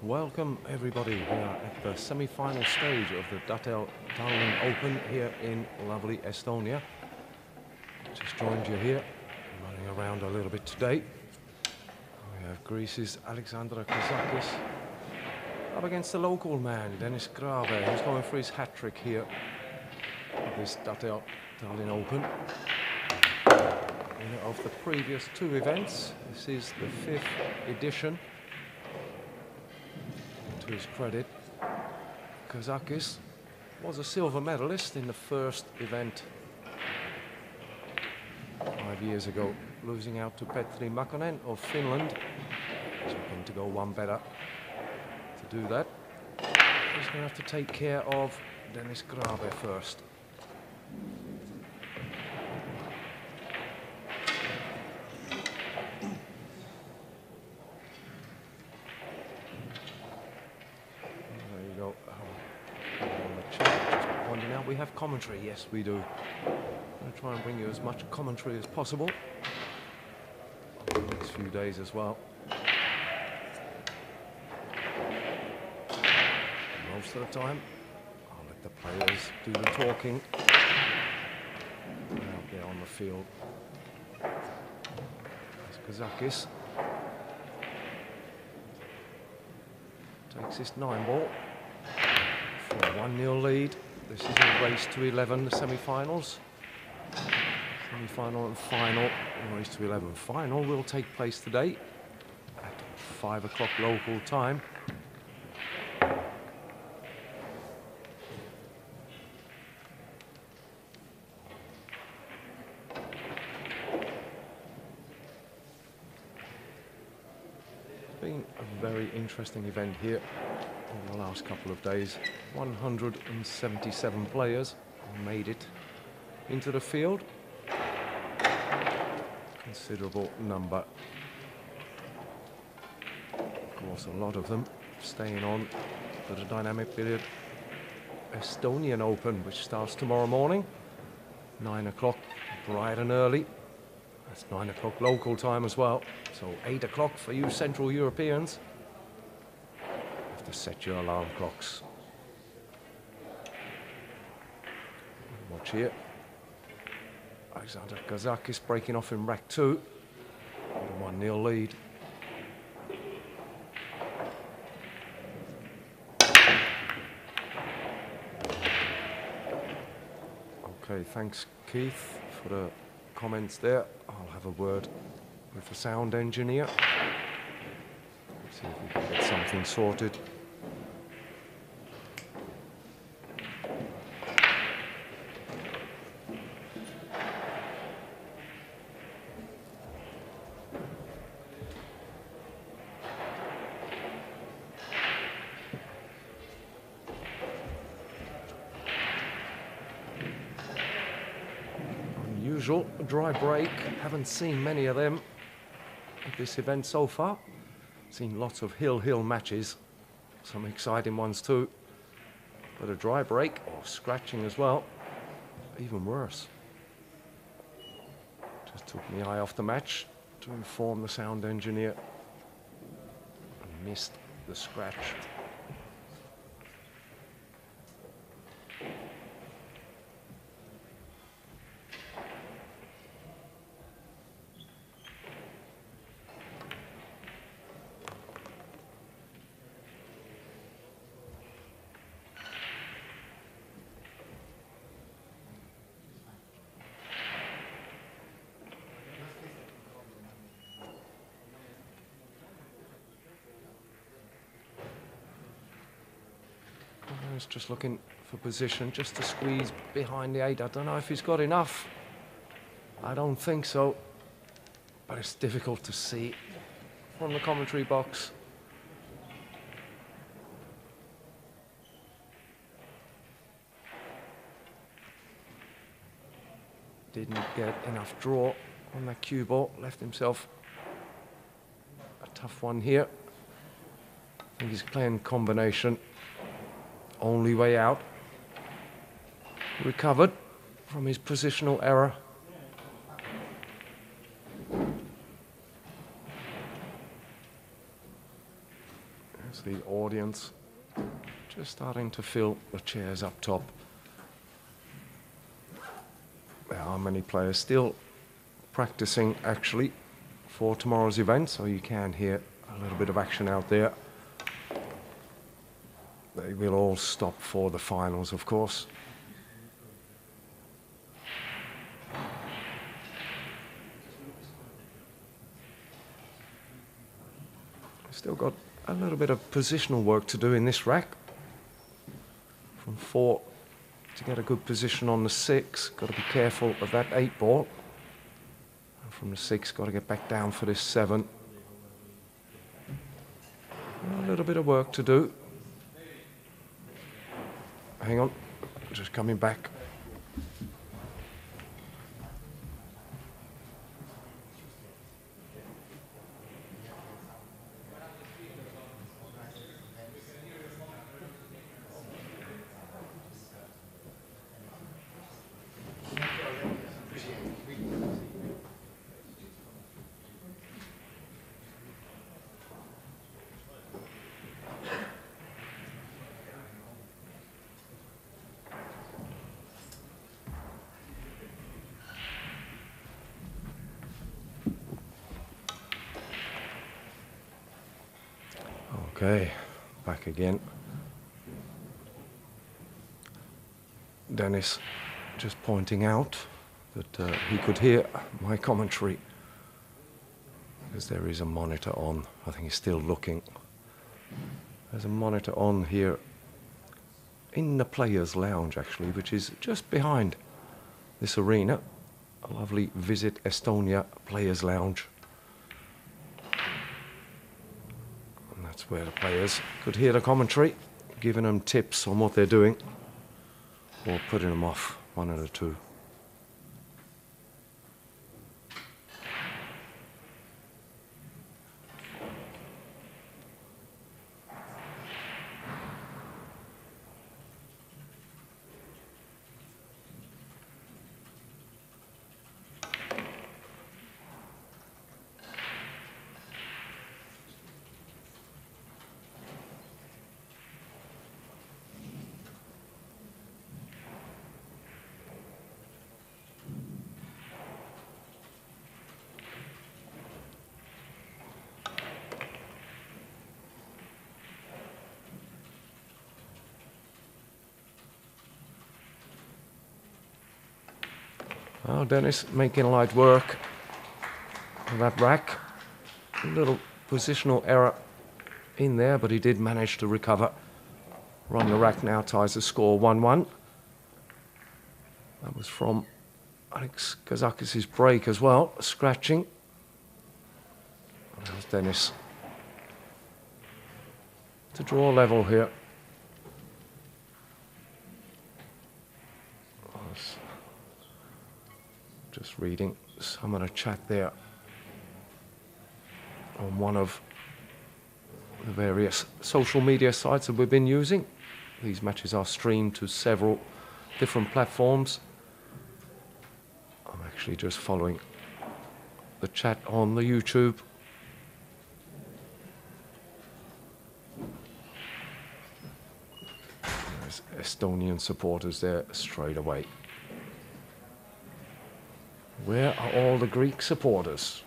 Welcome everybody. We are at the semi-final stage of the Datel Tallinn Open here in lovely Estonia. Just joined you here, running around a little bit today. We have Greece's Alexandra Kazakis up against the local man, DENIS GRABE, who's going for his hat-trick here at this Datel Tallinn Open. Winner of the previous two events. This is the 5th edition. To his credit, Kazakis was a silver medalist in the first event 5 years ago, losing out to Petri Makkonen of Finland. He's looking to go one better. To do that, he's going to have to take care of DENIS GRABE first. We have commentary, yes we do. I'm going to try and bring you as much commentary as possible over the next few days as well. Most of the time, I'll let the players do the talking out there on the field. There's Kazakis. Takes this 9-ball for a 1-0 lead. This is a race to 11, the semi-finals. Semi-final and final. The race to 11 final will take place today at 5 o'clock local time. It's been a very interesting event here over the last couple of days. 177 players made it into the field. Considerable number. Of course, a lot of them staying on for the dynamic billiard Estonian Open, which starts tomorrow morning, 9 o'clock, bright and early. That's 9 o'clock local time as well, so 8 o'clock for you Central Europeans. To set your alarm clocks. Watch here. Alexander Kazakis breaking off in rack 2. 1-0 lead. Okay, thanks Keith for the comments there. I'll have a word with the sound engineer. See if we can get something sorted. Unusual dry break. Haven't seen many of them at this event so far. Seen lots of hill matches, some exciting ones too. But a dry break or scratching as well, even worse. Just took my eye off the match to inform the sound engineer and missed the scratch. He's just looking for position, just to squeeze behind the 8. I don't know if he's got enough. I don't think so. But it's difficult to see from the commentary box. Didn't get enough draw on that cue ball. Left himself a tough one here. I think he's playing combination. Only way out. Recovered from his positional error. the audience just starting to fill the chairs up top. There are many players still practicing actually for tomorrow's event, so you can hear a little bit of action out there. They will all stop for the finals, of course. Still got a little bit of positional work to do in this rack. From 4 to get a good position on the 6, got to be careful of that 8 ball. And from the 6, got to get back down for this 7. A little bit of work to do. Hang on, just coming back. Okay, back again. Denis just pointing out that he could hear my commentary because there is a monitor on. I think he's still looking. There's a monitor on here in the Players' Lounge actually, which is just behind this arena. A lovely Visit Estonia Players' Lounge. That's where the players could hear the commentary, giving them tips on what they're doing, or putting them off, one of the two. Oh, Denis making light work of that rack. A little positional error in there, but he did manage to recover. Run the rack now ties the score 1-1. That was from, I think, Kazakis' break as well, scratching. There's Denis to draw level here. Just reading some of the chat there on one of the various social media sites that we've been using. These matches are streamed to several different platforms. I'm actually just following the chat on the YouTube. There's Estonian supporters there straight away. Where are all the Greek supporters?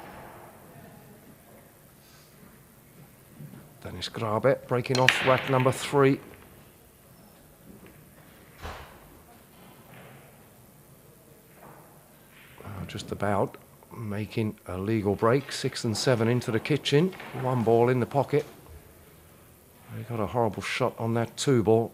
Denis Grabe breaking off rack number 3. Just about making a legal break. 6 and 7 into the kitchen. 1 ball in the pocket. He got a horrible shot on that 2 ball.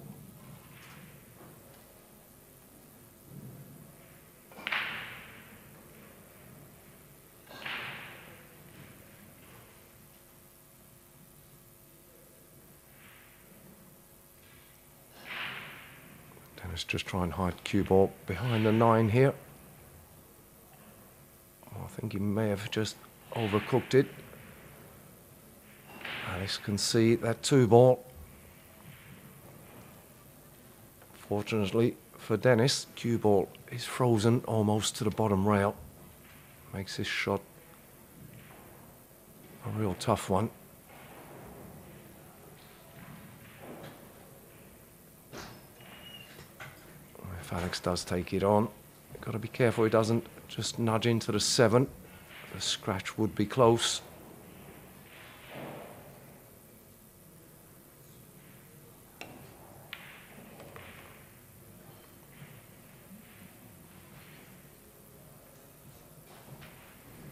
Denis just try and hide cue ball behind the 9 here. I think he may have just overcooked it. Alice can see that 2 ball. Fortunately for Denis, cue ball is frozen almost to the bottom rail. Makes this shot a real tough one. If Alex does take it on, got to be careful he doesn't just nudge into the 7. The scratch would be close.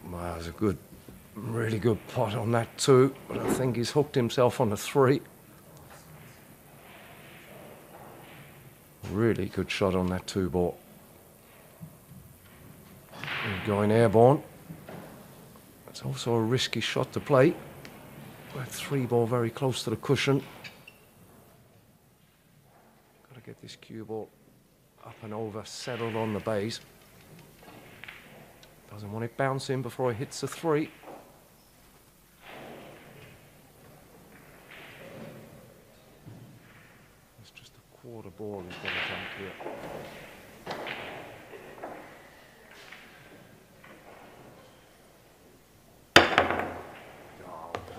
Well, that was a good, really good pot on that 2, but I think he's hooked himself on the 3. Really good shot on that 2 ball. And going airborne. It's also a risky shot to play. That 3 ball very close to the cushion. Got to get this cue ball up and over, settled on the base. Doesn't want it bouncing before it hits the 3. It's just a quarter ball he's got to jump here.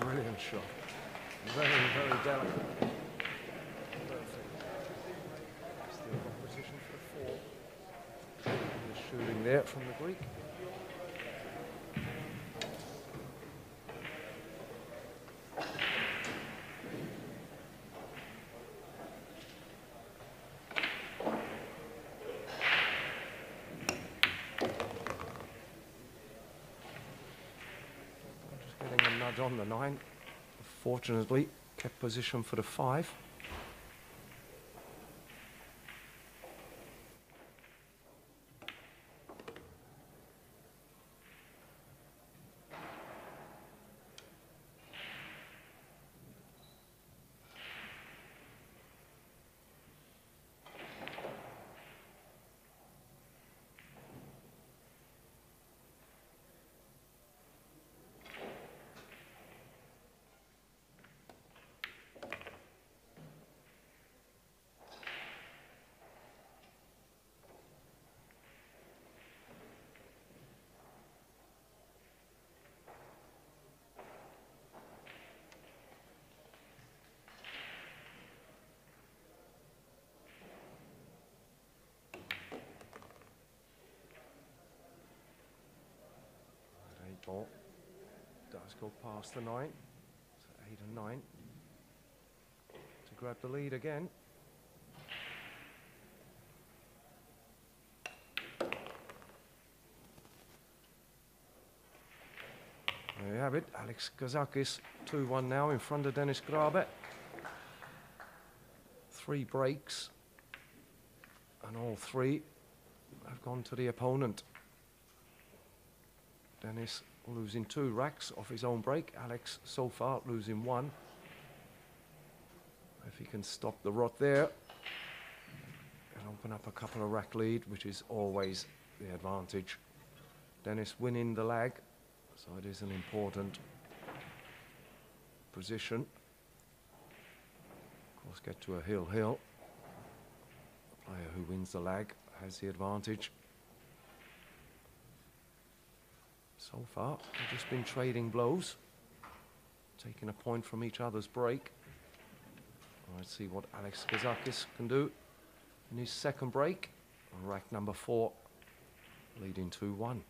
Brilliant shot. Very, very delicate. Perfect. Still got position for the 4. Just shooting there from the Greek. On the 9, fortunately kept position for the 5. Ball does go past the 9, so 8 and 9 to grab the lead again. There you have it, Alex Kazakis 2-1 now in front of Denis Grabe. 3 breaks and all 3 have gone to the opponent. Denis losing 2 racks off his own break. Alex so far losing 1. If he can stop the rot there and open up a couple of rack lead, which is always the advantage. Denis winning the lag, so it is an important position. Of course, get to a hill. The player who wins the lag has the advantage. So far, they've just been trading blows, taking a point from each other's break. Let's see what Alex Kazakis can do in his second break on rack number 4, leading 2-1.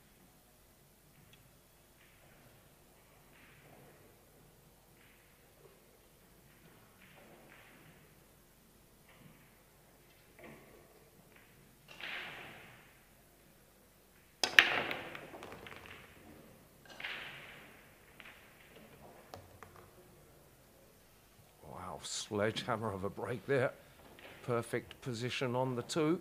Sledgehammer of a break there. Perfect position on the 2.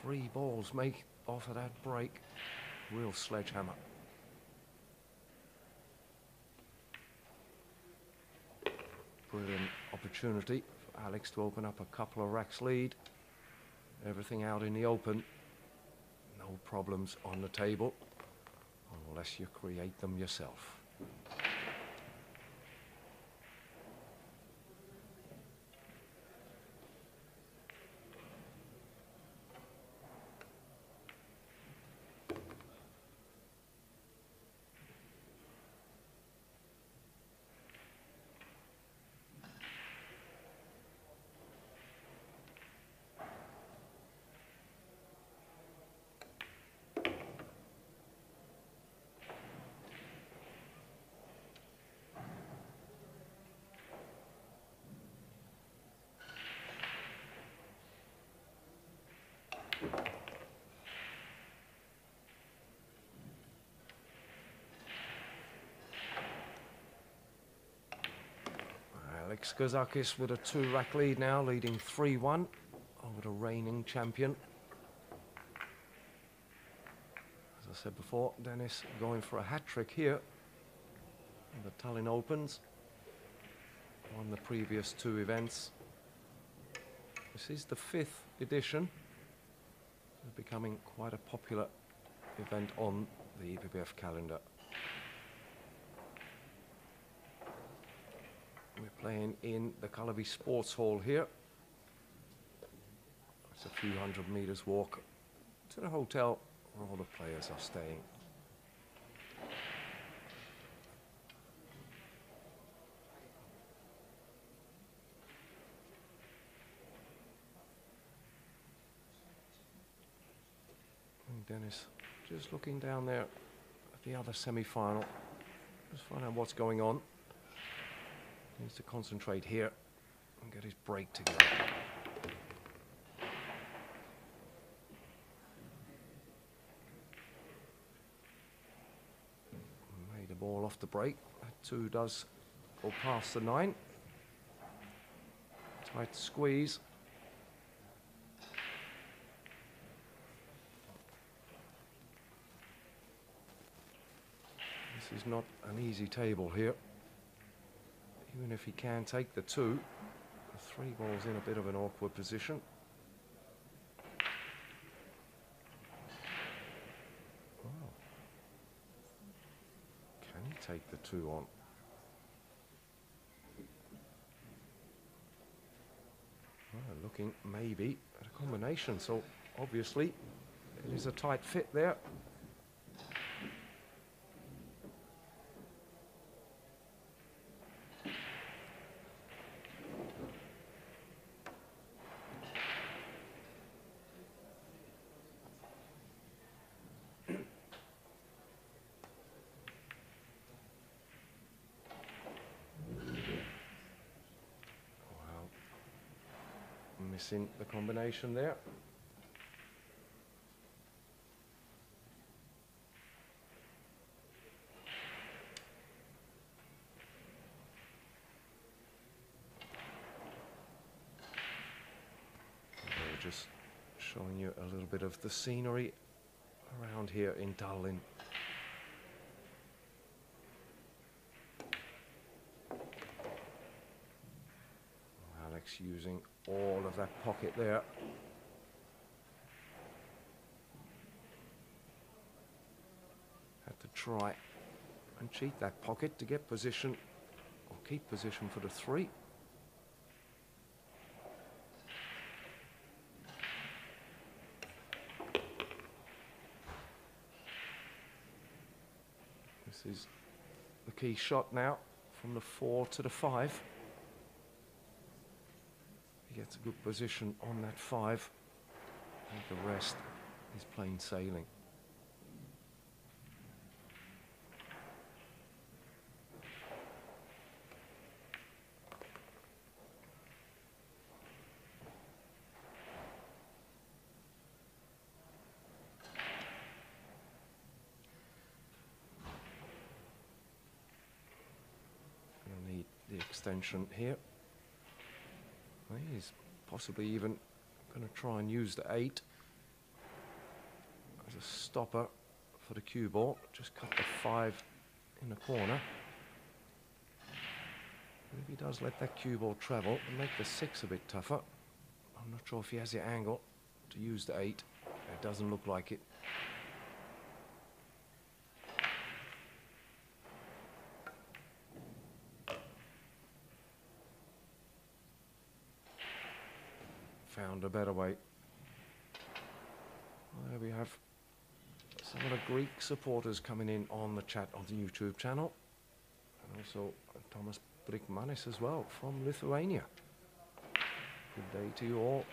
3 balls make off of that break. Real sledgehammer. Brilliant opportunity for Alex to open up a couple of racks lead. Everything out in the open. No problems on the table unless you create them yourself. Kazakis with a 2-rack lead now, leading 3-1 over the reigning champion. As I said before, Denis going for a hat-trick here in the Tallinn Opens. Won the previous 2 events. This is the 5th edition. It's becoming quite a popular event on the EPBF calendar. We're playing in the Kalevi Sports Hall here. It's a few hundred meters walk to the hotel where all the players are staying. And Denis just looking down there at the other semi-final. Just find out what's going on. Needs to concentrate here and get his break together. Made the ball off the break. That 2 does go past the 9. Tight squeeze. This is not an easy table here. Even if he can take the 2, the 3 ball's in a bit of an awkward position. Wow. Can he take the 2 on? Well, looking maybe at a combination, so obviously it is a tight fit there. Missing the combination there. We're just showing you a little bit of the scenery around here in Tallinn. Alex using all of that pocket there. Had to try and cheat that pocket to get position or keep position for the 3. This is the key shot now from the 4 to the 5. He gets a good position on that 5, and the rest is plain sailing. Gonna need the extension here. He's possibly even going to try and use the 8 as a stopper for the cue ball. Just cut the 5 in the corner. But if he does let that cue ball travel and make the 6 a bit tougher, I'm not sure if he has the angle to use the 8. It doesn't look like it. Found a better way. Well, there we have some of the Greek supporters coming in on the chat on the YouTube channel, and also Thomas Brikmanis as well from Lithuania. Good day to you all.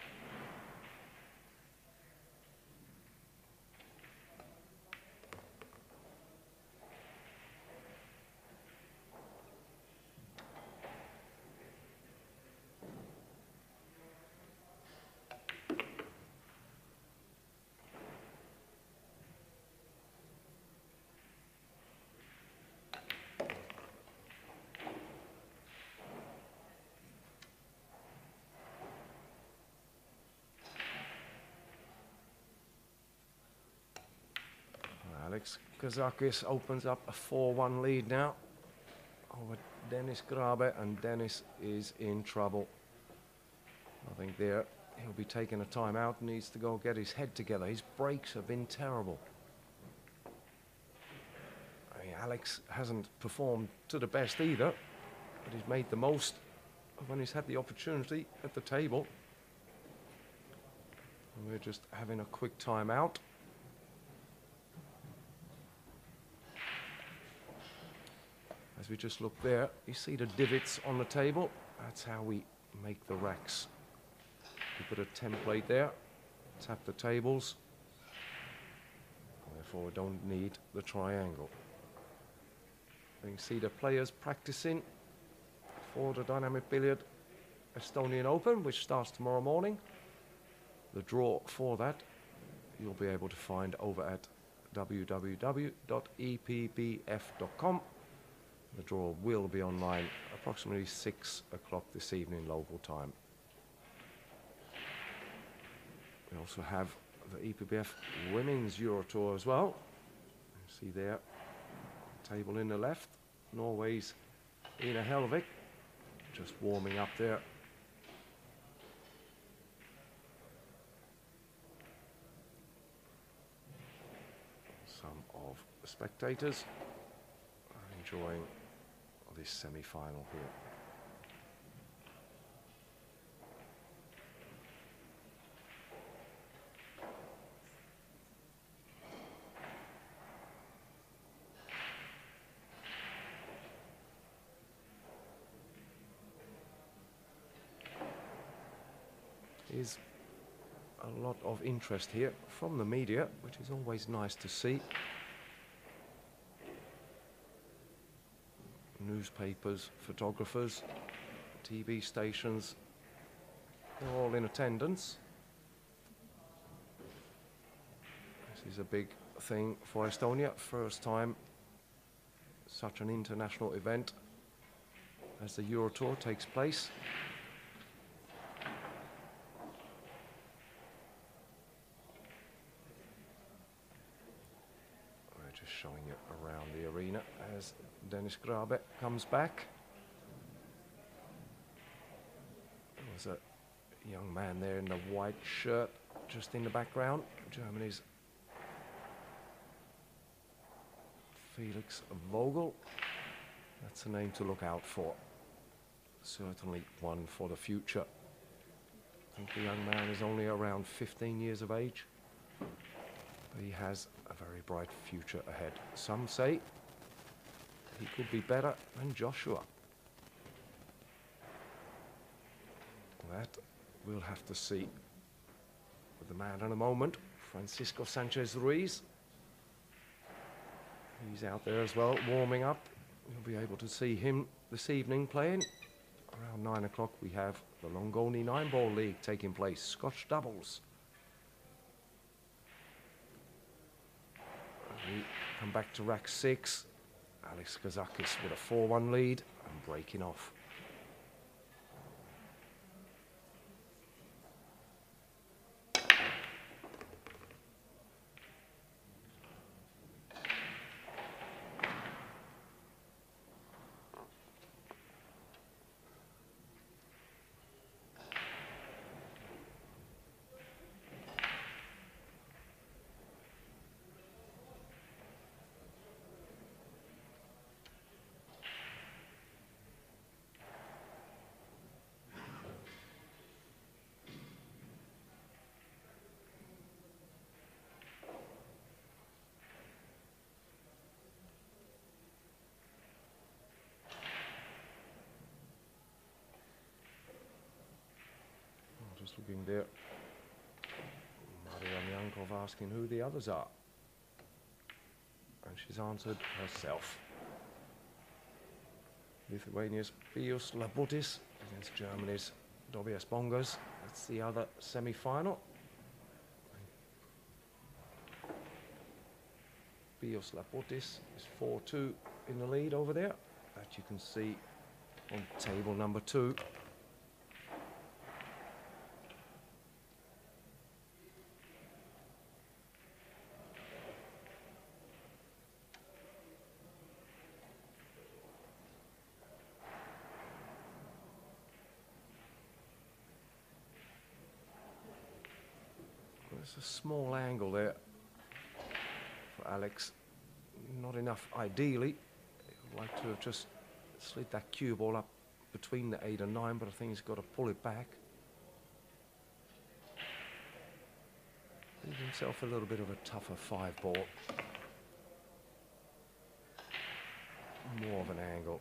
Alex Kazakis opens up a 4-1 lead now over Denis Grabe, and Denis is in trouble. I think there he'll be taking a time out, needs to go get his head together. His breaks have been terrible. I mean, Alex hasn't performed to the best either, but he's made the most of when he's had the opportunity at the table. And we're just having a quick time out. As we just look there, you see the divots on the table. That's how we make the racks. We put a template there, tap the tables, therefore we don't need the triangle. You can see the players practicing for the Dynamic Billiard Estonian Open, which starts tomorrow morning. The draw for that you'll be able to find over at www.epbf.com. The draw will be online approximately 6 o'clock this evening local time. We also have the EPBF Women's Euro Tour as well. You see there, table in the left, Norway's Ina Helvik, just warming up there. Some of the spectators are enjoying this semi-final here. Is a lot of interest here from the media, which is always nice to see. Newspapers, photographers, TV stations, they're all in attendance. This is a big thing for Estonia, first time such an international event as the Euro Tour takes place. Showing it around the arena as Denis Grabe comes back. There's a young man there in the white shirt just in the background. Germany's Felix Vogel. That's a name to look out for. Certainly one for the future. I think the young man is only around 15 years of age. He has a very bright future ahead. Some say he could be better than Joshua. That we'll have to see. With the man in a moment, Francisco Sanchez Ruiz. He's out there as well, warming up. We'll be able to see him this evening playing. Around 9 o'clock we have the Longoni 9-Ball League taking place, Scotch doubles. We come back to rack 6. Alex Kazakis with a 4-1 lead and breaking off. Just looking there, Mariam Yankov asking who the others are, and she's answered herself. Lithuania's Pius Labutis against Germany's Tobias Bongas. That's the other semi-final. Pius Labutis is 4-2 in the lead over there, that you can see on table number 2. It's a small angle there for Alex. Not enough, ideally. I'd like to have just slid that cue ball up between the 8 and 9, but I think he's got to pull it back. Leave himself a little bit of a tougher 5 ball. More of an angle.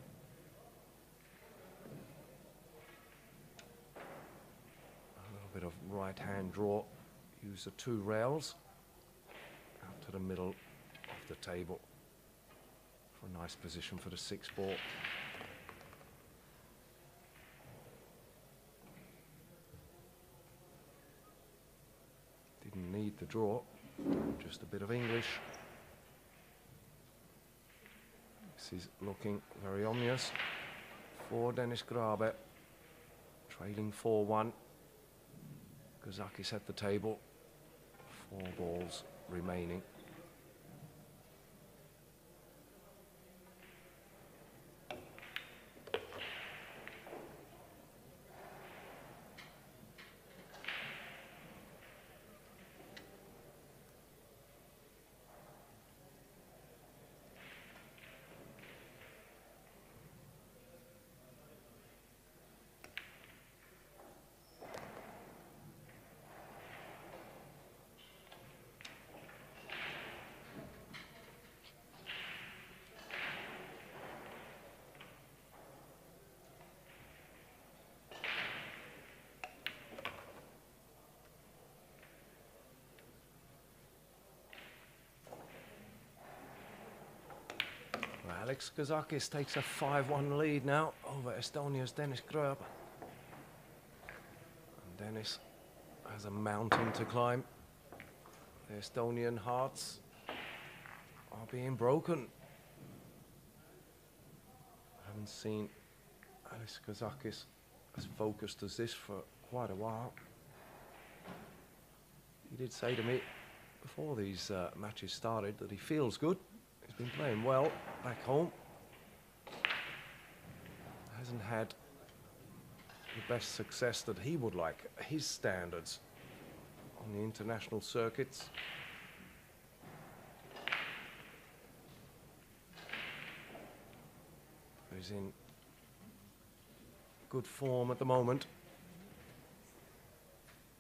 A little bit of right hand draw. Use the 2 rails out to the middle of the table for a nice position for the 6 ball. Didn't need the draw, just a bit of English. This is looking very ominous for Denis Grabe, trailing 4-1. Kazakis at the table, 4 balls remaining. Alex Kazakis takes a 5-1 lead now over Estonia's Denis Grabe. And Denis has a mountain to climb. The Estonian hearts are being broken. I haven't seen Alex Kazakis as focused as this for quite a while. He did say to me before these matches started that he feels good. He's been playing well back home. Hasn't had the best success that he would like, his standards, on the international circuits. He's in good form at the moment.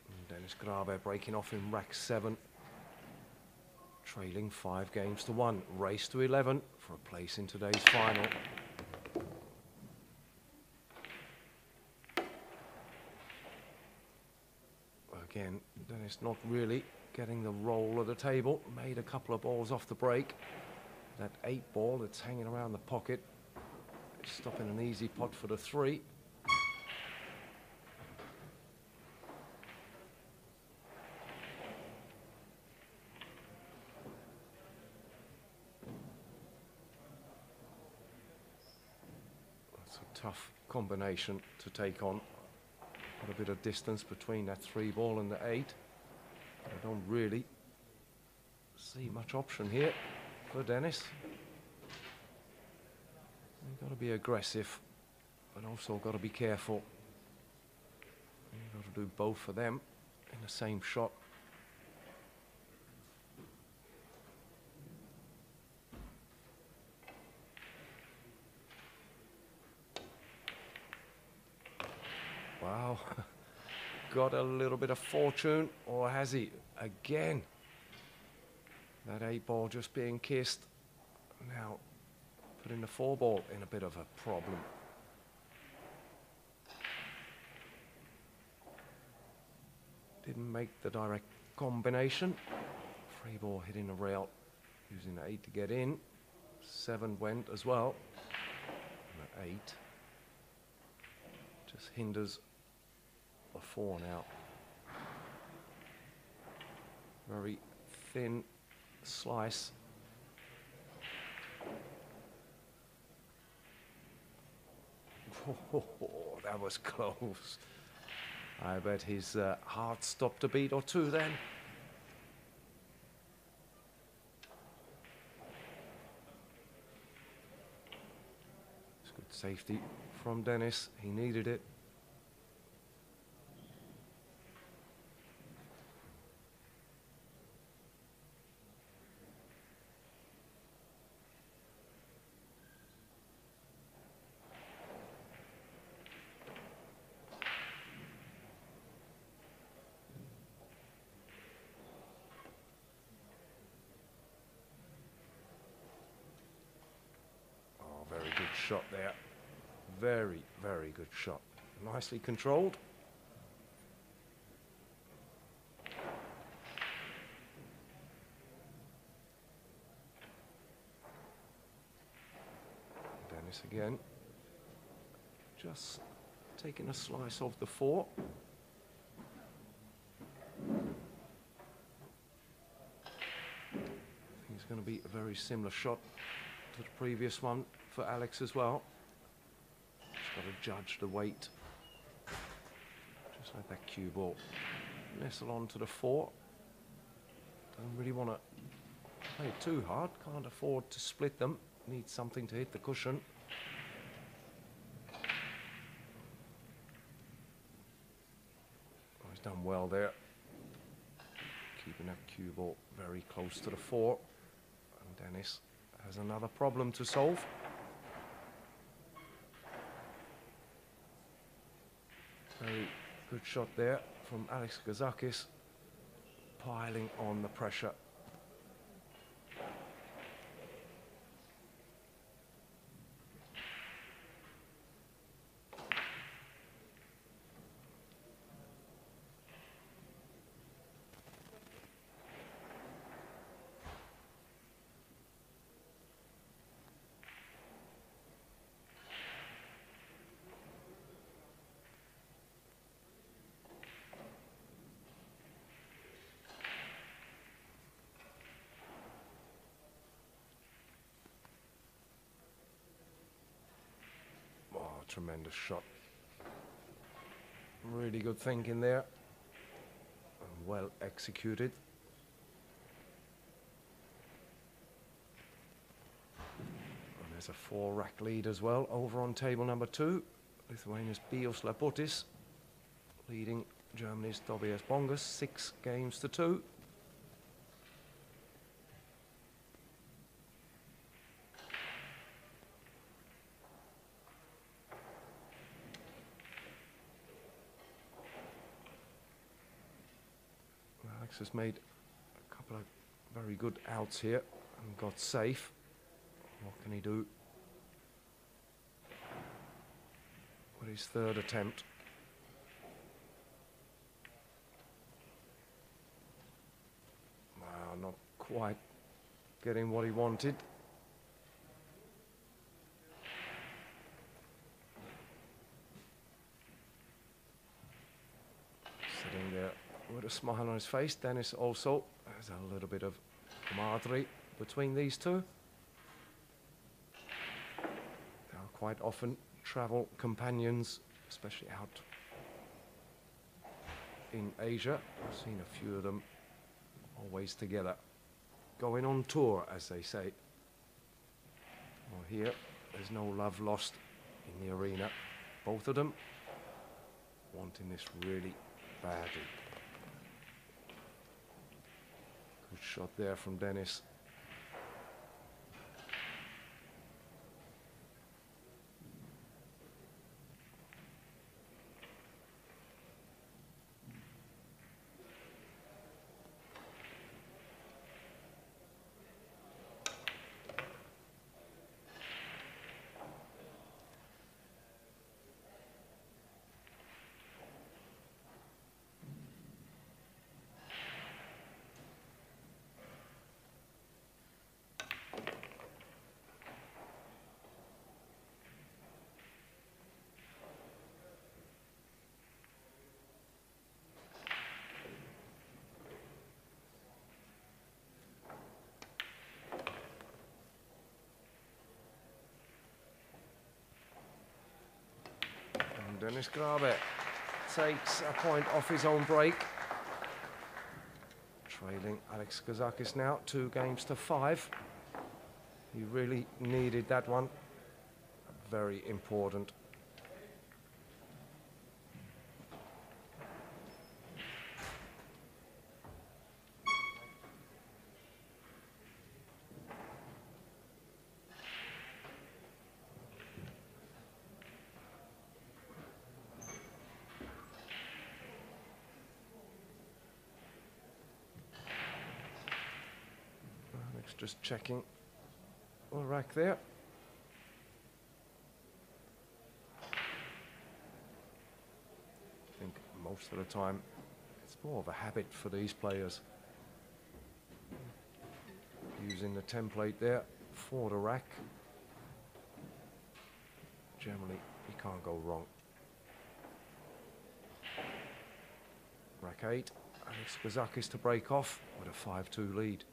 And Denis Grabe breaking off in rack 7. Trailing 5-1. Race to 11 for a place in today's final. Again, Denis not really getting the roll of the table. Made a couple of balls off the break. That 8 ball that's hanging around the pocket. Stopping an easy pot for the 3. Tough combination to take on. Got a bit of distance between that 3 ball and the 8. I don't really see much option here for Denis. You've got to be aggressive, but also got to be careful. You've got to do both of them in the same shot. Wow, got a little bit of fortune, or has he? Again, that 8 ball just being kissed. Now, putting the 4 ball in a bit of a problem. Didn't make the direct combination. 3 ball hitting the rail, using the 8 to get in. 7 went as well. And the 8 just hinders a 4 now. Very thin slice. Oh, that was close. I bet his heart stopped a beat or 2 then. It's good safety from Denis. He needed it. shot there. Very, very good shot. Nicely controlled. Denis again. Just taking a slice of the 4. It's going to be a very similar shot to the previous one for Alex as well. Just got to judge the weight. Just let that cue ball nestle onto the 4. Don't really want to play it too hard. Can't afford to split them. Need something to hit the cushion. Oh, he's done well there. Keeping that cue ball very close to the 4. And Denis has another problem to solve. Very good shot there from Alex Kazakis, piling on the pressure. Tremendous shot. Really good thinking there. And well executed. And there's a 4-rack lead as well over on table number 2. Lithuania's Bijos Labutis leading Germany's Tobias Bongas 6 games to 2. Alex has made a couple of very good outs here and got safe. What can he do with his 3rd attempt? Well, not quite getting what he wanted. Sitting there with a smile on his face. Denis also has a little bit of camaraderie between these two. They are quite often travel companions, especially out in Asia. I've seen a few of them always together, going on tour, as they say. Well, here, there's no love lost in the arena. Both of them wanting this really badly. Good shot there from Denis. Denis Grabe takes a point off his own break. Trailing Alex Kazakis now 2 games to 5. He really needed that one. Very important. Just checking the rack there. most of the time it's more of a habit for these players. Using the template there for the rack. Generally, you can't go wrong. Rack 8, Alex Kazakis to break off with a 5-2 lead.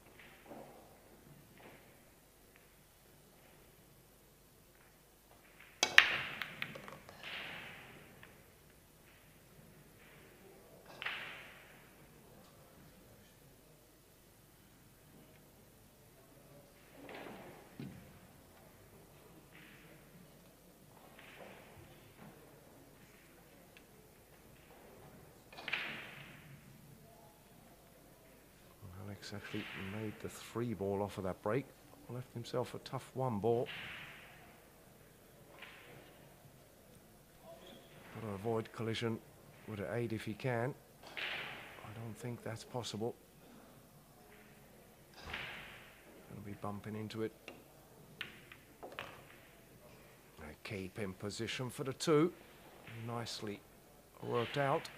Alex actually made the 3 ball off of that break. Left himself a tough 1 ball. Got to avoid collision with an 8 if he can. I don't think that's possible. Gonna be bumping into it. They keep in position for the 2. Nicely worked out.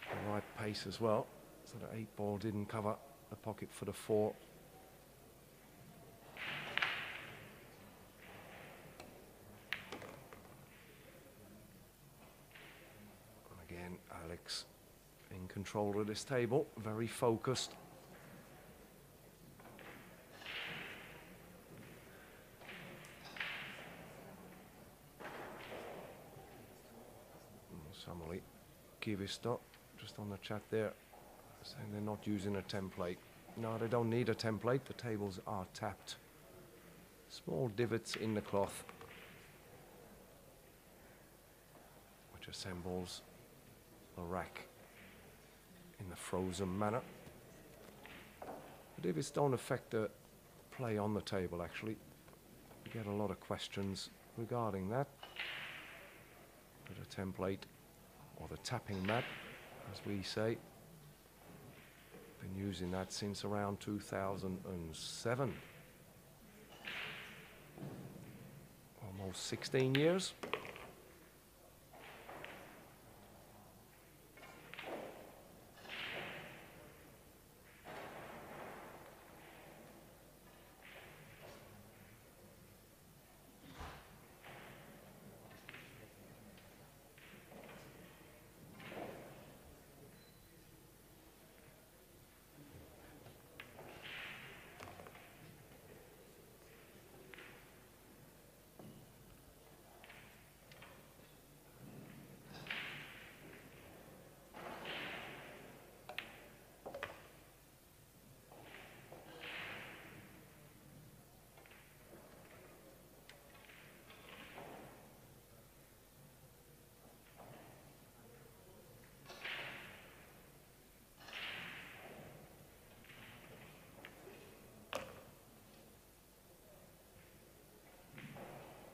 The right pace as well, so the 8 ball didn't cover the pocket for the 4. And again, Alex in control of this table, very focused. Somebody give his stop. Just on the chat there, saying they're not using a template. No, they don't need a template. The tables are tapped. Small divots in the cloth, which assembles the rack in the frozen manner. The divots don't affect the play on the table, actually. We get a lot of questions regarding that. But a template, or the tapping mat, as we say, been using that since around 2007. Almost 16 years.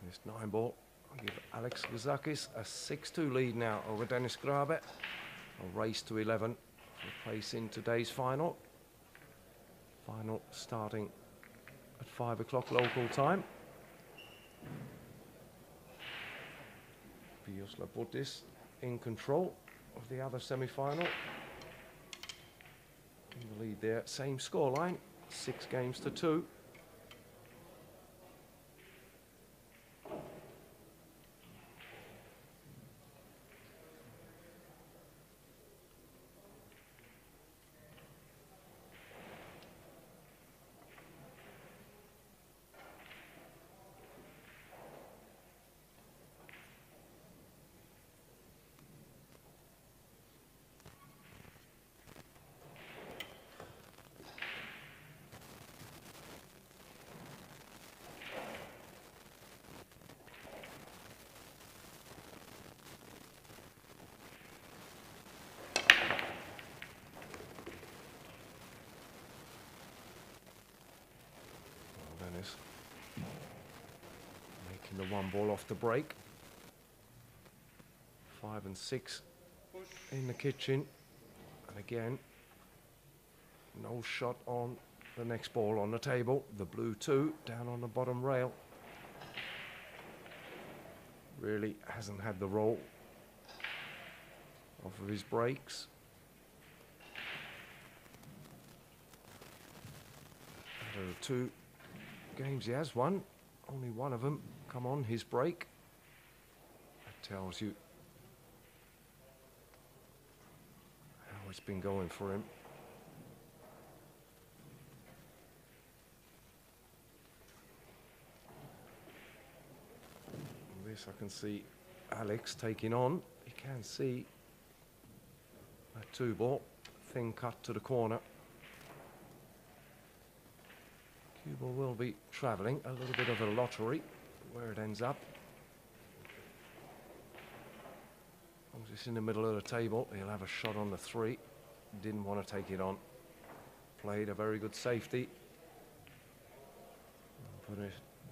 This 9 ball, I'll give Alex Kazakis a 6-2 lead now over DENIS GRABE. A race to 11 for place in today's final. Final starting at 5 o'clock local time. Vyosla Budis in control of the other semi-final. In the lead there, same scoreline, 6 games to 2. Dennis making the 1 ball off the break. 5 and 6 in the kitchen, and again no shot on the next ball on the table. The blue 2 down on the bottom rail. really hasn't had the roll off of his breaks. Out of the 2 games he has won, only one of them come on his break. That tells you how it's been going for him. This I can see Alex taking on. You can see that 2 ball, thin cut to the corner. Cuba will be travelling, a little bit of a lottery where it ends up. As long as it's in the middle of the table, he'll have a shot on the 3. Didn't want to take it on. Played a very good safety. Put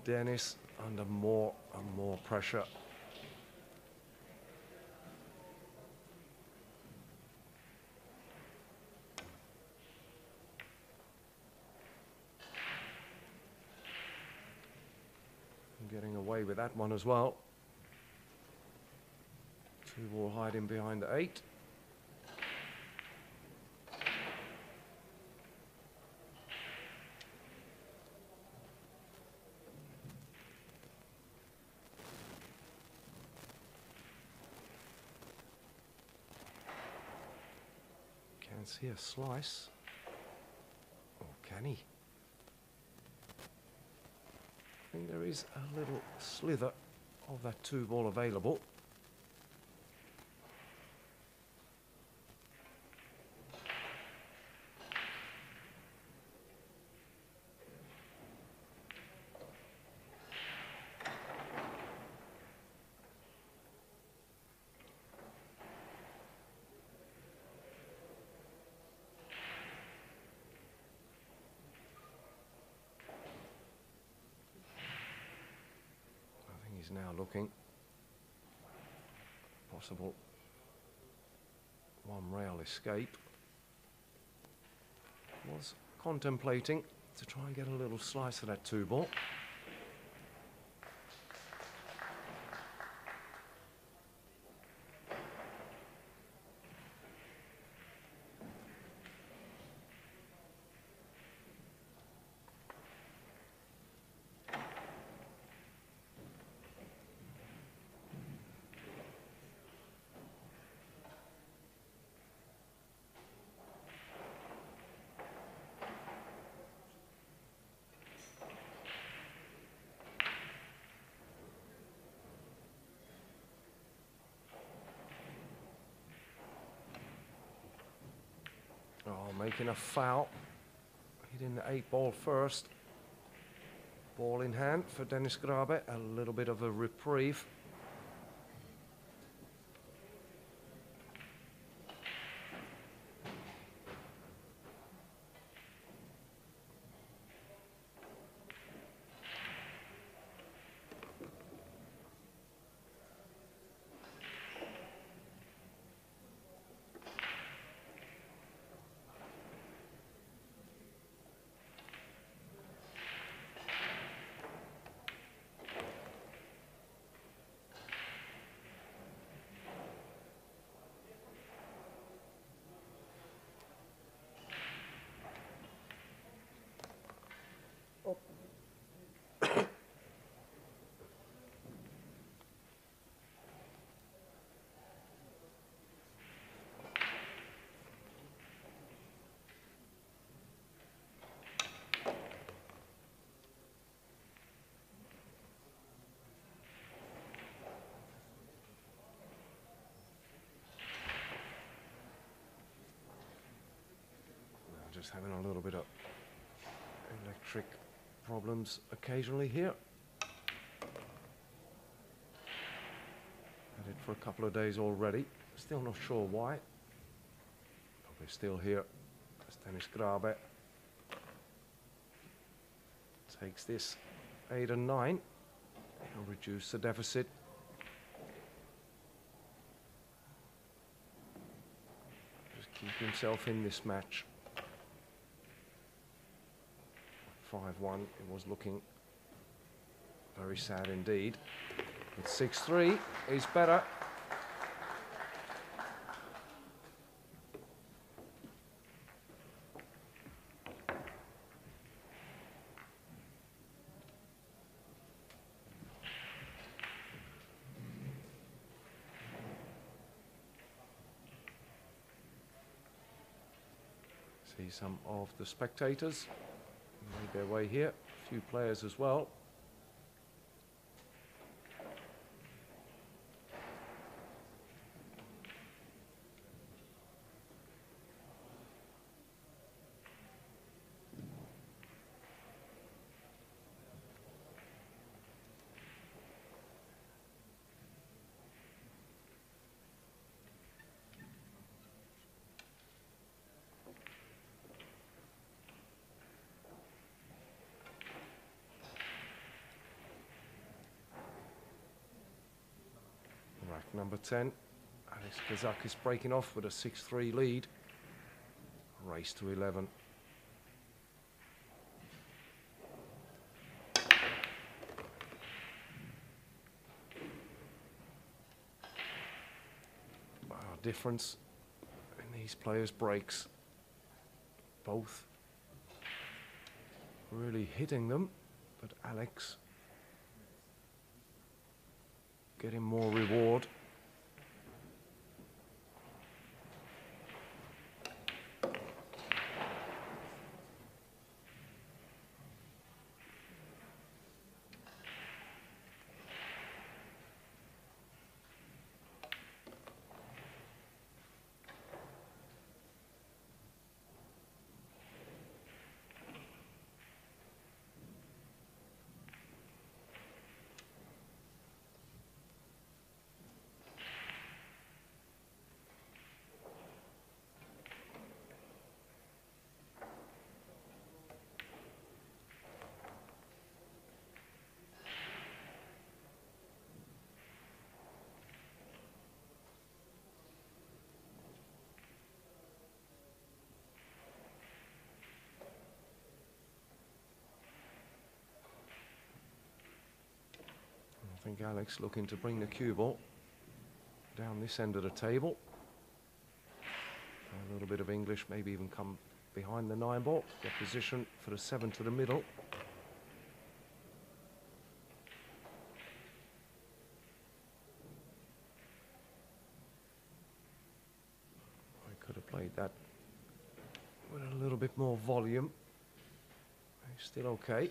Denis under more and more pressure. Getting away with that one as well. 2 ball hiding behind the 8. Can see a slice. Or can he? I think there is a little slither of that 2 ball available. He's now looking possible 1 rail escape. Was contemplating to try and get a little slice of that 2 ball. Oh, making a foul. Hitting the 8 ball first. Ball in hand for Denis Grabe. A little bit of a reprieve. Just having a little bit of electric problems occasionally here. Had it for a couple of days already. Still not sure why. But we're still here as Denis Grabe takes this 8 and 9. He'll reduce the deficit. Just keep himself in this match. 5-1, it was looking very sad indeed. But 6-3 is better. See some of the spectators made their way here, a few players as well. Rack number 10, Alex Kazakis breaking off with a 6-3 lead. Race to 11. Wow, difference in these players' breaks. Both really hitting them, but Alex getting more reward. I think Alex looking to bring the cue ball down this end of the table. A little bit of English, maybe even come behind the 9 ball, get position for the 7 to the middle. I could have played that with a little bit more volume. Still okay.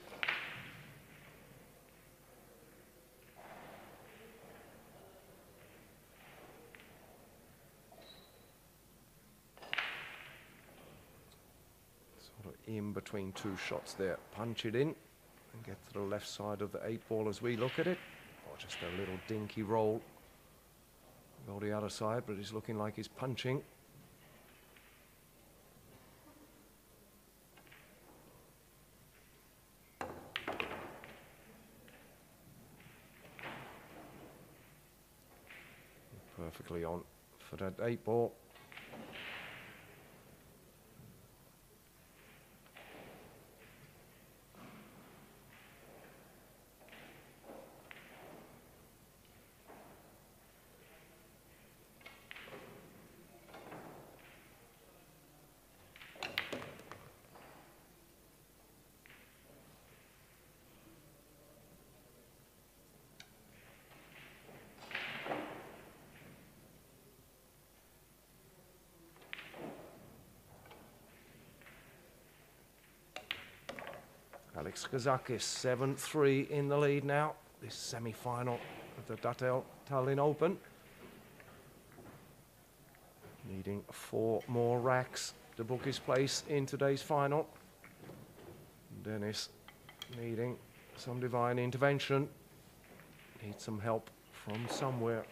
In between 2 shots there, punch it in and get to the left side of the 8 ball as we look at it, or just a little dinky roll. Go the other side, but he's looking like he's punching. Perfectly on for that 8 ball. Alex Kazakis, 7-3 in the lead now. This semi-final of the Datel Tallinn Open. Needing 4 more racks to book his place in today's final. Denis needing some divine intervention. Needs some help from somewhere.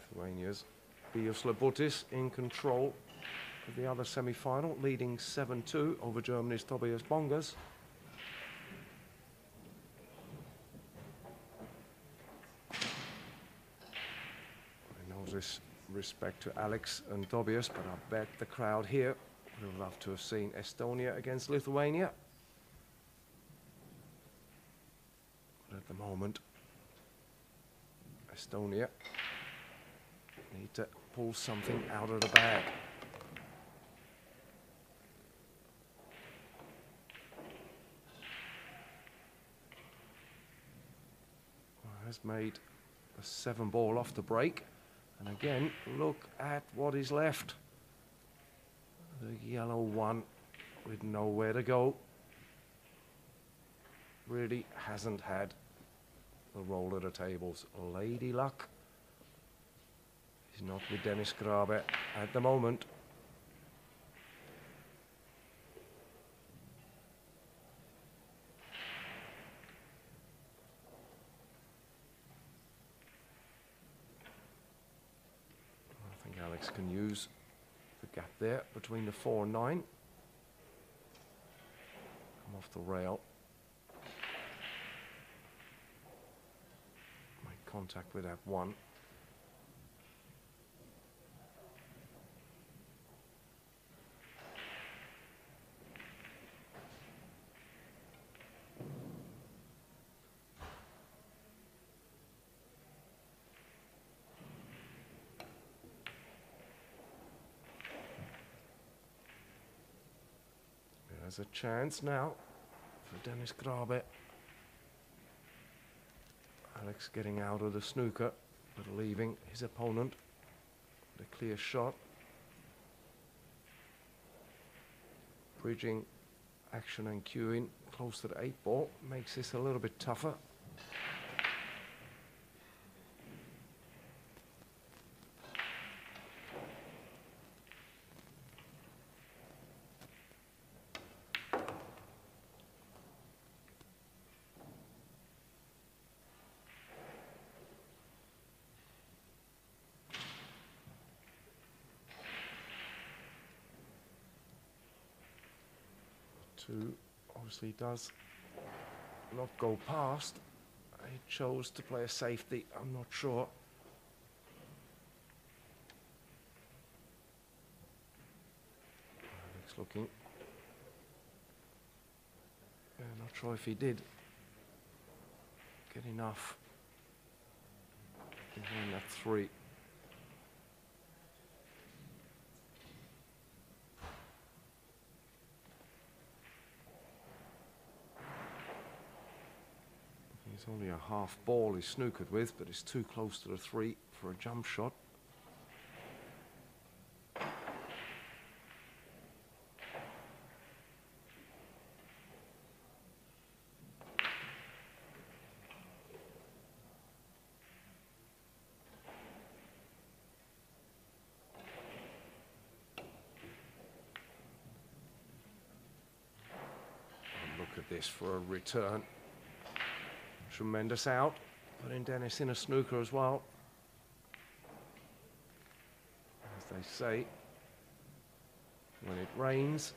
Lithuania's Bios Labutis in control of the other semi-final, leading 7-2 over Germany's Tobias Bongas. respect to Alex and Tobias, but I bet the crowd here would have loved to have seen Estonia against Lithuania. But at the moment, Estonia need to pull something out of the bag. Has made a 7-ball off the break, and again look at what is left. The yellow one with nowhere to go really hasn't had the roll of the tables. Lady luck is not with DENIS GRABE at the moment. Alex can use the gap there between the 4 and 9. Come off the rail. Make contact with that 1. There's a chance now for DENIS GRABE. Alex getting out of the snooker, but leaving his opponent with a clear shot. Bridging action and cueing close to the 8-ball makes this a little bit tougher. Obviously does not go past. He chose to play a safety. I'm not sure. Alex looking. Yeah, not sure if he did get enough behind that 3. It's only a half ball he's snookered with, but it's too close to the 3 for a jump shot. And look at this for a return. Tremendous out, putting DENIS in a snooker as well. As they say, when it rains,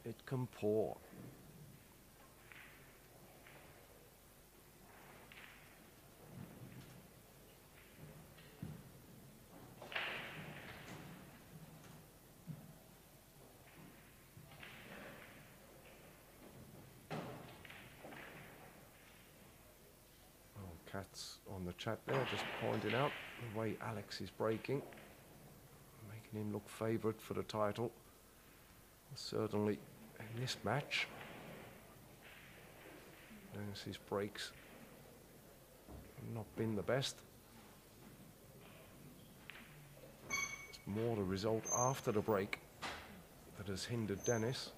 it can pour. Cats on the chat there just pointing out the way Alex is breaking, making him look favourite for the title. Certainly in this match, DENIS's breaks have not been the best. It's more the result after the break that has hindered DENIS.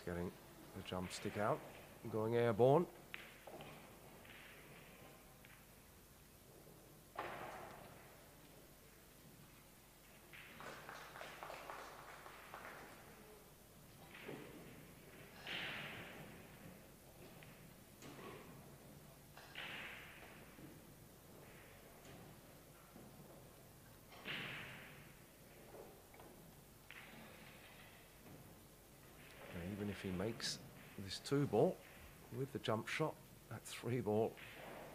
Getting the jump stick out, going airborne. if he makes this 2-ball with the jump shot, that 3-ball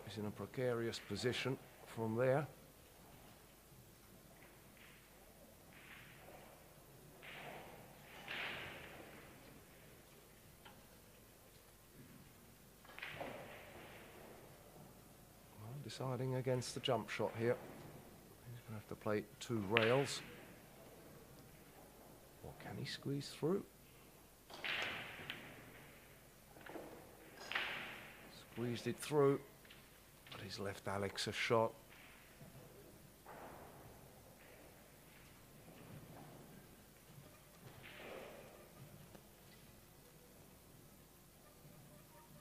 is in a precarious position from there. Well, deciding against the jump shot here. He's going to have to play 2 rails. Or can he squeeze through? Squeezed it through, but he's left Alex a shot.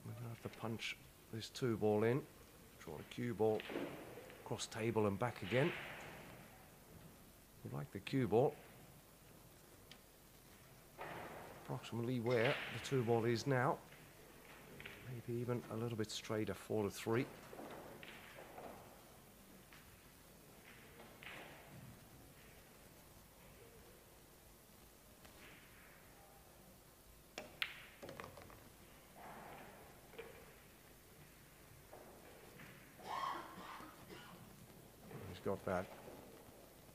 We're going to have to punch this 2-ball in, draw a cue ball across table and back again. We like the cue ball. Approximately where the 2-ball is now. Maybe even a little bit straighter, 4-3. He's got that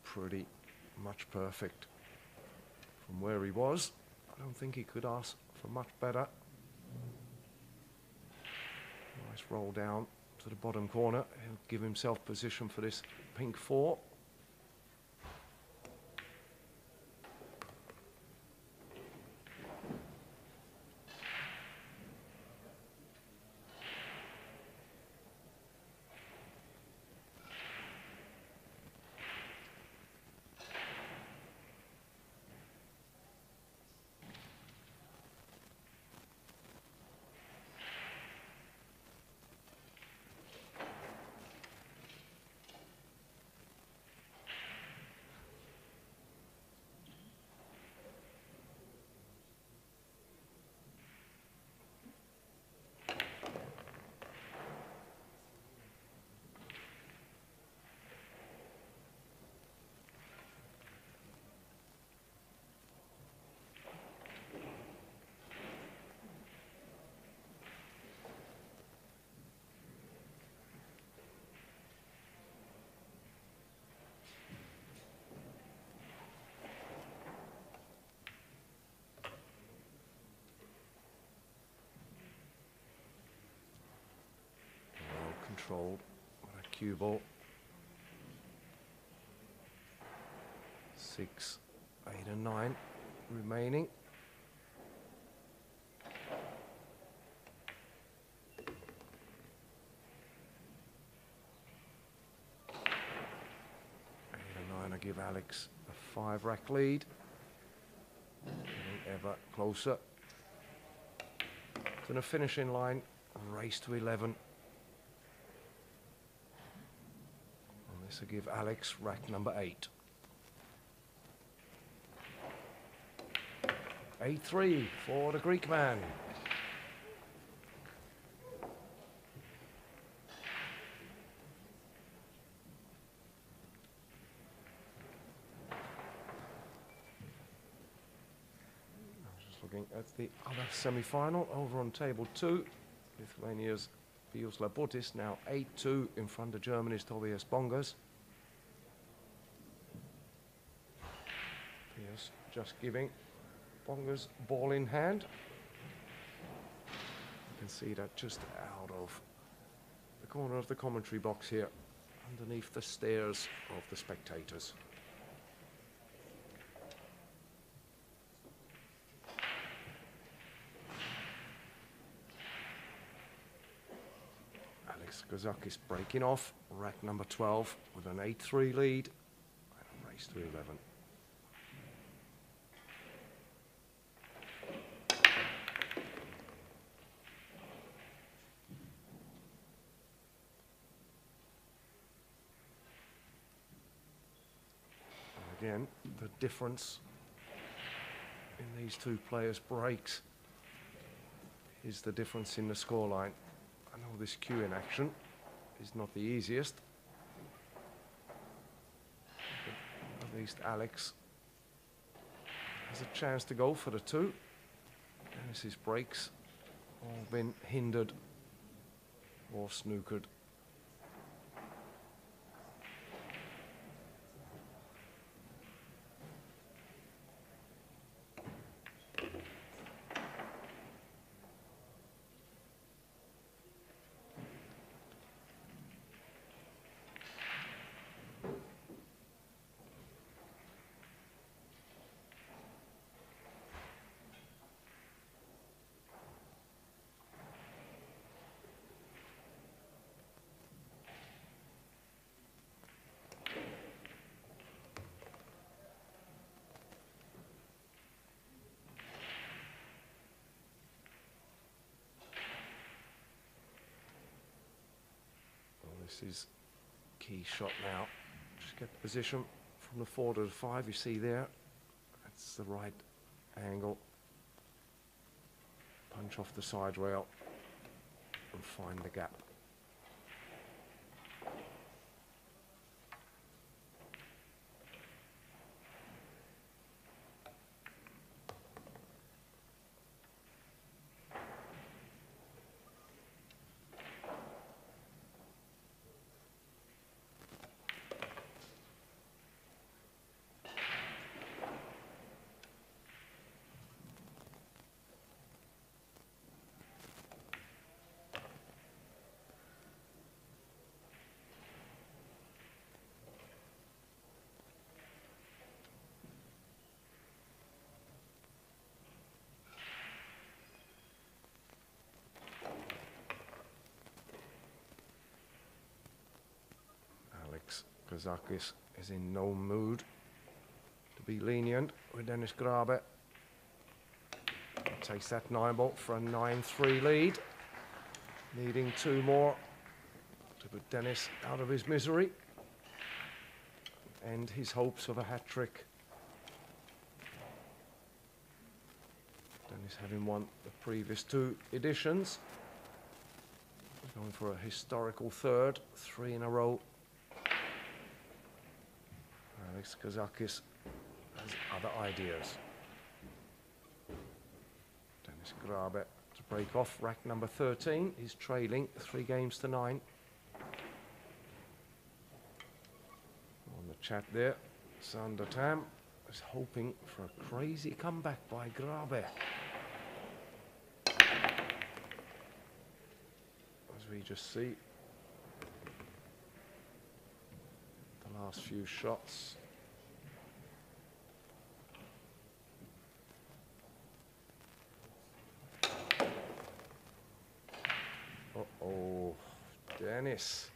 pretty much perfect from where he was. I don't think he could ask for much better. Nice roll down to the bottom corner. He'll give himself position for this pink 4. Controlled with a cue ball. 6, 8 and 9 remaining. I give Alex a 5-rack lead. Getting ever closer to the finishing line. Race to 11. This will give Alex rack number 8. 8-3 for the Greek man. Just looking at the other semi-final over on table 2. Lithuania's Pijus Labutis now 8-2 in front of Germany's Tobias Bongas. Pijus just giving Bongas ball in hand. You can see that just out of the corner of the commentary box here, underneath the stares of the spectators. Kazakis breaking off, rack number 12 with an 8-3 lead, and race to 11. And again, the difference in these 2 players' breaks is the difference in the scoreline. I know this cue in action is not the easiest, but at least Alex has a chance to go for the 2. Denis's breaks all been hindered or snookered. This is key shot now. Just get the position from the 4 to the 5 you see there. That's the right angle. Punch off the side rail and find the gap. Kazakis is in no mood to be lenient with Denis Grabe. Takes that 9-ball for a 9-3 lead. Needing 2 more to put Denis out of his misery and his hopes of a hat-trick. Denis having won the previous 2 editions. Going for a historical 3rd, 3 in a row. Kazakis has other ideas. Denis Grabe to break off rack number 13. He's trailing 3 games to 9. On the chat there, Sander Tam is hoping for a crazy comeback by Grabe. As we just see the last few shots. Uh-oh, Denis.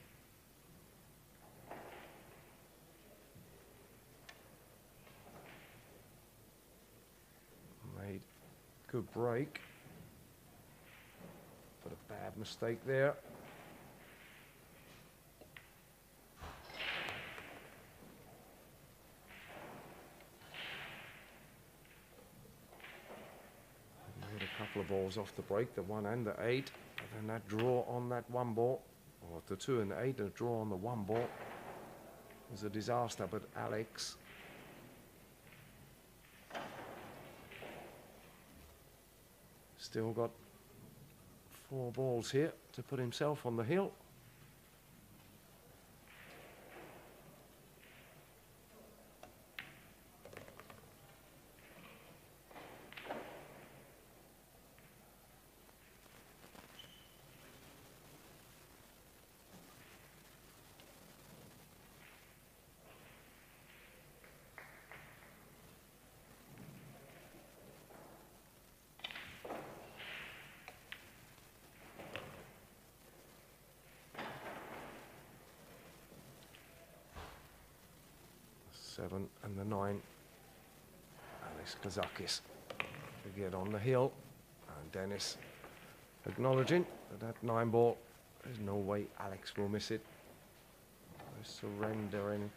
Made good break, but a bad mistake there. Made a couple of balls off the break, the 1 and the 8. And that draw on that 1 ball, or the 2 and the 8, and the draw on the 1 ball was a disaster. But Alex still got 4 balls here to put himself on the hill. Seven and the 9, Alex Kazakis to get on the hill, and Denis acknowledging that 9 ball, there's no way Alex will miss it. No surrendering.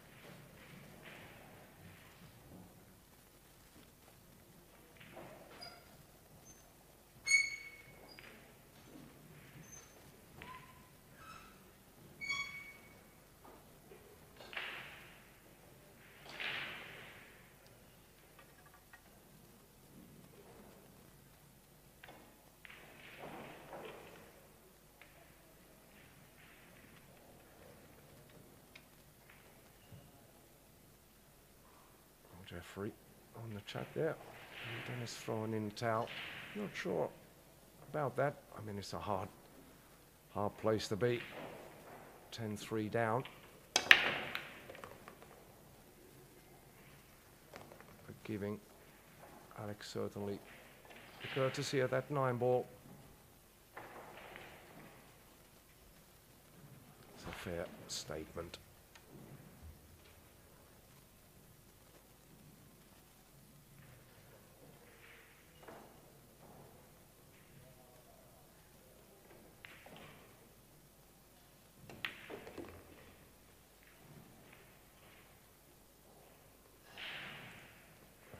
referee on the chat there. And Dennis throwing in the towel. Not sure about that. I mean, it's a hard place to be. 10-3 down. But giving Alex certainly the courtesy of that 9-ball. It's a fair statement.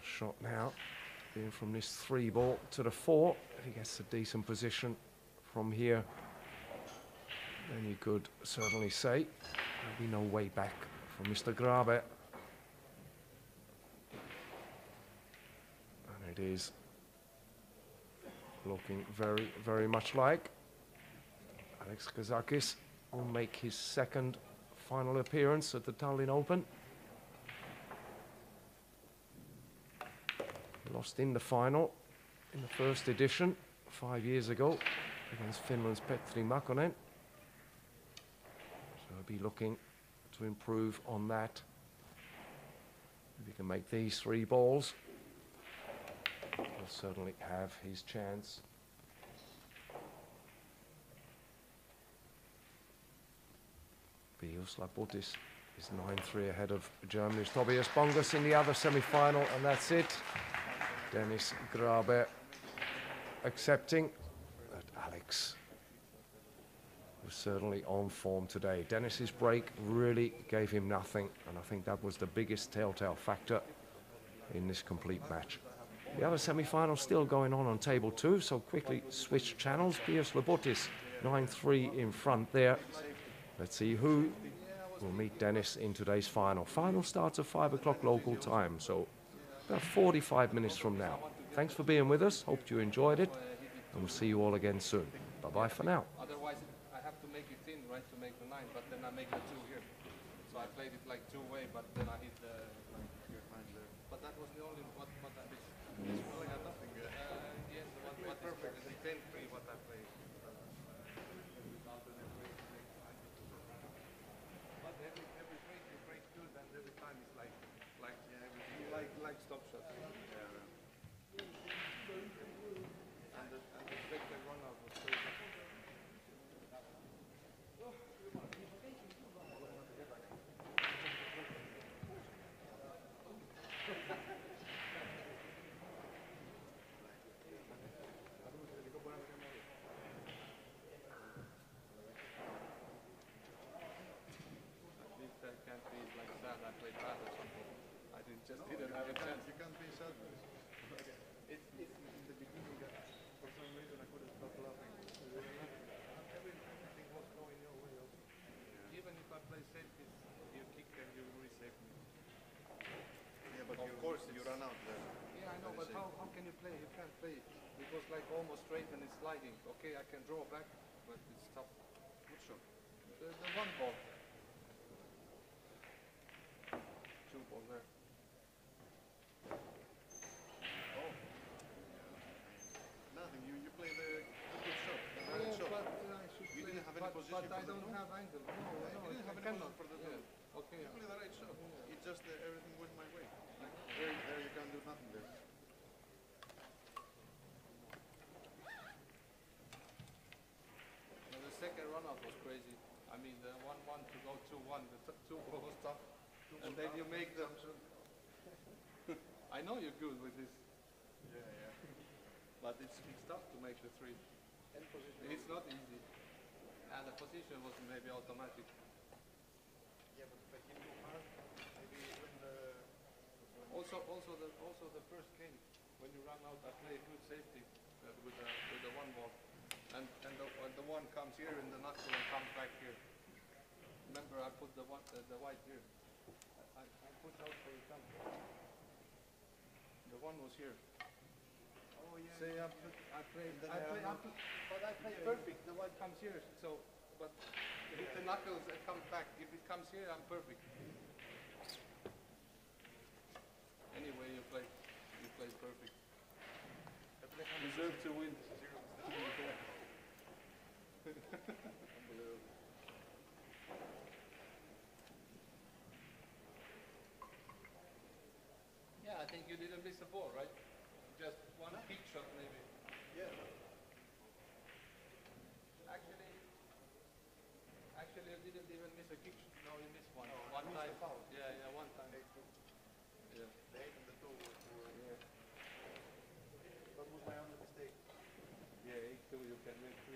Shot now, in from this 3-ball to the 4. If he gets a decent position from here, then you could certainly say there'll be no way back for Mr. Grabe. And it is looking very, very much like Alex Kazakis will make his second final appearance at the Tallinn Open. Lost in the final in the first edition 5 years ago against Finland's Petri Makkonen. So he'll be looking to improve on that. If he can make these 3 balls, he'll certainly have his chance. Pius Labutis is 9-3 ahead of Germany's Tobias Bongas in the other semi-final, and that's it. Denis Grabe accepting that Alex was certainly on form today. Dennis's break really gave him nothing, and I think that was the biggest telltale factor in this complete match. The other semi-final still going on table 2, so quickly switch channels. Pius Labutis 9-3 in front there. Let's see who will meet Dennis in today's final. Final starts at 5 o'clock local time, so about 45 minutes from now. Thanks for being with us. Hope you enjoyed it, and we'll see you all again soon. Bye-bye for now. Otherwise, I have to make it thin, right, to make the 9, but then I make the 2 here. So I played it like 2-way, but then I hit the behind there. But that was the only what I missed. Well, I got nothing. Yes, what perfect. The 10-3 what I played. But every break you break good, and every time it's like stop shots. And the expected run out was crazy. At least I can't be like sad I played bad or something. I didn't have a chance. You can't be sad. It's in the beginning that for some reason I couldn't stop laughing. Everything was going your way also. Yeah. Even if I play safe, you kick and you resave me. Yeah, but of course you run out there. Yeah, I know, but how can you play? You can't play it. It was like almost straight and it's sliding. Okay, I can draw back, but it's tough. What shot? The 1-ball. 2-ball there. Oh. Nothing. You play the good shot. The right shot. But I should You play, didn't have any position but for I the don't two? have angle. No, You didn't have I any cannot. position for the two. Okay. You play the right shot. It just everything went my way. Like, there you can't do nothing there. The second run-out was crazy. I mean, the 1-1 to go 2-1, the 2-ball was tough. And then you make the... I know you're good with this. Yeah. But it's tough to make the 3. It's not easy. And the position was maybe automatic. Yeah, but if I hit too hard, maybe when the... Also the first game, when you run out, I play good safety with the 1-ball. And the one comes here in the knuckle and comes back here. Remember, I put the white here. I put out for the thumb. The one was here. Oh, yeah. Say I played perfect. The white comes here. So, but hit the knuckles and comes back. If it comes here, I'm perfect. Anyway. deserve to win. Yeah, I think you didn't miss a ball, right? Just one kick shot, maybe. Yeah. Actually, you didn't even miss a kick shot. No, you missed one. No, One I missed time. a foul. Yeah, one time. Yeah. The 8 and the 2 were yeah. That was my only mistake. Yeah, 8-2 you can win.